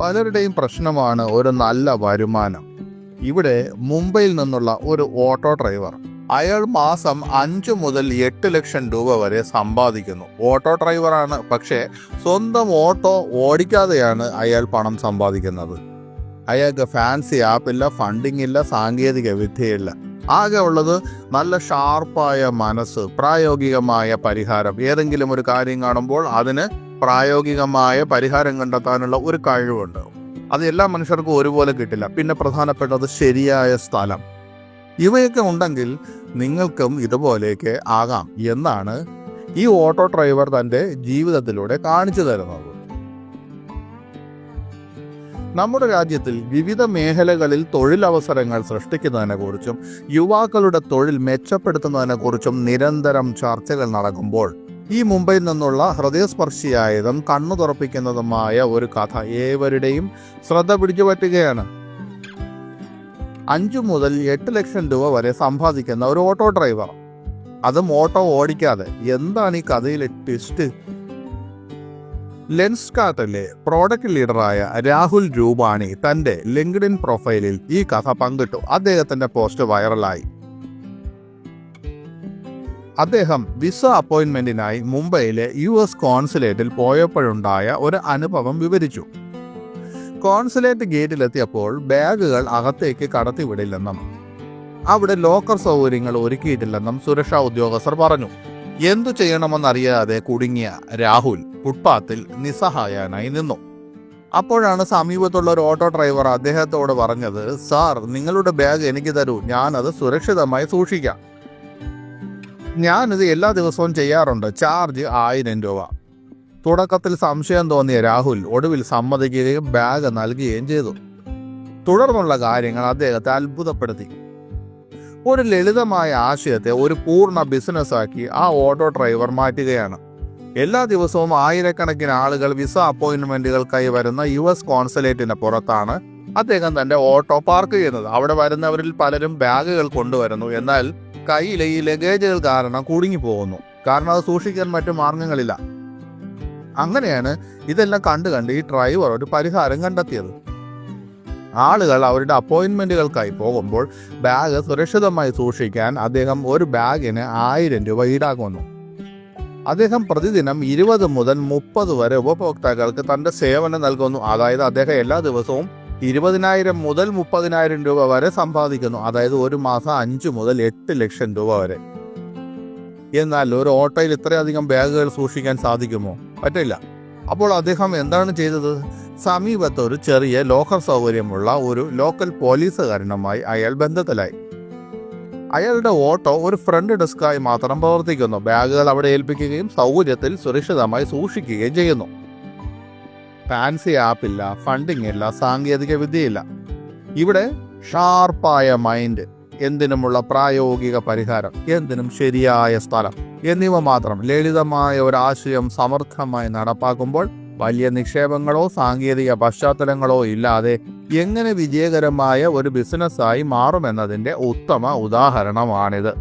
പലരുടെയും പ്രശ്നമാണ് ഒരു നല്ല വരുമാനം. ഇവിടെ മുംബൈയിൽ നിന്നുള്ള ഒരു ഓട്ടോ ഡ്രൈവർ, അയാൾ മാസം 5 മുതൽ 8 ലക്ഷം രൂപ വരെ സമ്പാദിക്കുന്നു. ഓട്ടോ ഡ്രൈവറാണ്, പക്ഷേ സ്വന്തം ഓട്ടോ ഓടിക്കാതെയാണ് അയാൾ പണം സമ്പാദിക്കുന്നത്. അയാൾക്ക് ഫാൻസി ആപ്പില്ല, ഫണ്ടിങ് ഇല്ല, സാങ്കേതിക വിദ്യയില്ല. ആകെ ഉള്ളത് നല്ല ഷാർപ്പായ മനസ്സ്, പ്രായോഗികമായ പരിഹാരം. ഏതെങ്കിലും ഒരു കാര്യം കാണുമ്പോൾ അതിന് പ്രായോഗികമായ പരിഹാരം കണ്ടെത്താനുള്ള ഒരു കഴിവുണ്ട്. അത് എല്ലാ മനുഷ്യർക്കും ഒരുപോലെ കിട്ടില്ല. പിന്നെ പ്രധാനപ്പെട്ടത് ശരിയായ സ്ഥലം. ഇവയൊക്കെ ഉണ്ടെങ്കിൽ നിങ്ങൾക്കും ഇതുപോലെയൊക്കെ ആകാം എന്നാണ് ഈ ഓട്ടോ ഡ്രൈവർ തൻ്റെ ജീവിതത്തിലൂടെ കാണിച്ചു തരുന്നത്. നമ്മുടെ രാജ്യത്തിൽ വിവിധ മേഖലകളിൽ തൊഴിലവസരങ്ങൾ സൃഷ്ടിക്കുന്നതിനെക്കുറിച്ചും യുവാക്കളുടെ തൊഴിൽ മെച്ചപ്പെടുത്തുന്നതിനെക്കുറിച്ചും നിരന്തരം ചർച്ചകൾ നടക്കുമ്പോൾ ഈ മുംബൈയിൽ നിന്നുള്ള ഹൃദയസ്പർശിയായതും കണ്ണു തുറപ്പിക്കുന്നതുമായ ഒരു കഥ ഏവരുടെയും ശ്രദ്ധ പിടിച്ചു പറ്റുകയാണ്. 5 മുതൽ 8 ലക്ഷം രൂപ വരെ സമ്പാദിക്കുന്ന ഒരു ഓട്ടോ ഡ്രൈവർ, അതും ഓട്ടോ ഓടിക്കാതെ. എന്താണ് ഈ കഥയിലെ ട്വിസ്റ്റ്? ലെൻസ്കാർട്ടിലെ പ്രോഡക്റ്റ് ലീഡറായ രാഹുൽ രൂപാണി തന്റെ ലിങ്ക്ഡിൻ പ്രൊഫൈലിൽ ഈ കഥ പങ്കിട്ടു. അദ്ദേഹത്തിന്റെ പോസ്റ്റ് വൈറലായി. അദ്ദേഹം വിസ അപ്പോയിന്റ്മെന്റിനായി മുംബൈയിലെ US കോൺസുലേറ്റിൽ പോയപ്പോഴുണ്ടായ ഒരു അനുഭവം വിവരിച്ചു. കോൺസുലേറ്റ് ഗേറ്റിലെത്തിയപ്പോൾ ബാഗുകൾ അകത്തേക്ക് കടത്തിവിടില്ലെന്നും അവിടെ ലോക്കർ സൗകര്യങ്ങൾ ഒരുക്കിയിട്ടില്ലെന്നും സുരക്ഷാ ഉദ്യോഗസ്ഥർ പറഞ്ഞു. എന്തു ചെയ്യണമെന്നറിയാതെ കുടുങ്ങിയ രാഹുൽ ഫുട്പാത്തിൽ നിസ്സഹായനായി നിന്നു. അപ്പോഴാണ് സമീപത്തുള്ള ഒരു ഓട്ടോ ഡ്രൈവർ അദ്ദേഹത്തോട് പറഞ്ഞത്, സാർ, നിങ്ങളുടെ ബാഗ് എനിക്ക് തരൂ, ഞാനത് സുരക്ഷിതമായി സൂക്ഷിക്കാം. ഞാനിത് എല്ലാ ദിവസവും ചെയ്യാറുണ്ട്, ചാർജ് 1000 രൂപ. തുടക്കത്തിൽ സംശയം തോന്നിയ രാഹുൽ ഒടുവിൽ സമ്മതിക്കുകയും ബാഗ് നൽകുകയും ചെയ്തു. തുടർന്നുള്ള കാര്യങ്ങൾ അദ്ദേഹത്തെ അത്ഭുതപ്പെടുത്തി. ഒരു ലളിതമായ ആശയത്തെ ഒരു പൂർണ്ണ ബിസിനസ്സാക്കി ആ ഓട്ടോ ഡ്രൈവർ മാറ്റുകയാണ്. എല്ലാ ദിവസവും ആയിരക്കണക്കിന് ആളുകൾ വിസ അപ്പോയിന്റ്മെന്റുകൾക്കായി വരുന്ന US കോൺസുലേറ്റിന് പുറത്താണ് അദ്ദേഹം തന്റെ ഓട്ടോ പാർക്ക് ചെയ്യുന്നത്. അവിടെ വരുന്നവരിൽ പലരും ബാഗുകൾ കൊണ്ടുവരുന്നു, എന്നാൽ കയ്യിലെ ഈ ലഗേജുകൾ കാരണം കുടുങ്ങി പോകുന്നു. കാരണം അത് സൂക്ഷിക്കാൻ മറ്റു മാർഗങ്ങളില്ല. അങ്ങനെയാണ് ഇതെല്ലാം കണ്ട് ഈ ഡ്രൈവർ ഒരു പരിഹാരം കണ്ടെത്തിയത്. ആളുകൾ അവരുടെ അപ്പോയിന്റ്മെന്റുകൾക്കായി പോകുമ്പോൾ ബാഗ് സുരക്ഷിതമായി സൂക്ഷിക്കാൻ അദ്ദേഹം ഒരു ബാഗിന് 1000 രൂപ ഈടാക്കുന്നു. അദ്ദേഹം പ്രതിദിനം 20 മുതൽ 30 വരെ ഉപഭോക്താക്കൾക്ക് തന്റെ സേവനം നൽകുന്നു. അതായത് അദ്ദേഹം എല്ലാ ദിവസവും 20,000 മുതൽ 30,000 രൂപ വരെ സമ്പാദിക്കുന്നു. അതായത് ഒരു മാസം 5 മുതൽ 8 ലക്ഷം രൂപ വരെ. എന്നാൽ ഒരു ഓട്ടോയിൽ ഇത്രയധികം ബാഗുകൾ സൂക്ഷിക്കാൻ സാധിക്കുമോ? പറ്റില്ല. അപ്പോൾ അദ്ദേഹം എന്താണ് ചെയ്തത്? സമീപത്ത് ഒരു ചെറിയ ലോക്കർ സൗകര്യമുള്ള ഒരു ലോക്കൽ പോലീസുകാരനുമായി അയാൾ ബന്ധത്തിലായി. അയാളുടെ ഓട്ടോ ഒരു ഫ്രണ്ട് ഡെസ്കായി മാത്രം പ്രവർത്തിക്കുന്നു. ബാഗുകൾ അവിടെ ഏൽപ്പിക്കുകയും സൗകര്യത്തിൽ സുരക്ഷിതമായി സൂക്ഷിക്കുകയും ചെയ്യുന്നു. ഫാൻസി ആപ്പില്ല, ഫണ്ടിങ് ഇല്ല, സാങ്കേതിക വിദ്യയില്ല. ഇവിടെ ഷാർപ്പായ മൈൻഡ്, എന്തിനുമുള്ള പ്രായോഗിക പരിഹാരം, എന്തിനും ശരിയായ സ്ഥലം എന്നിവ മാത്രം. ലളിതമായ ഒരു ആശയം സമർത്ഥമായി നടപ്പാക്കുമ്പോൾ വലിയ നിക്ഷേപങ്ങളോ സാങ്കേതിക പശ്ചാത്തലങ്ങളോ ഇല്ലാതെ എങ്ങനെ വിജയകരമായ ഒരു ബിസിനസ്സായി മാറുമെന്നതിൻ്റെ ഉത്തമ ഉദാഹരണമാണിത്.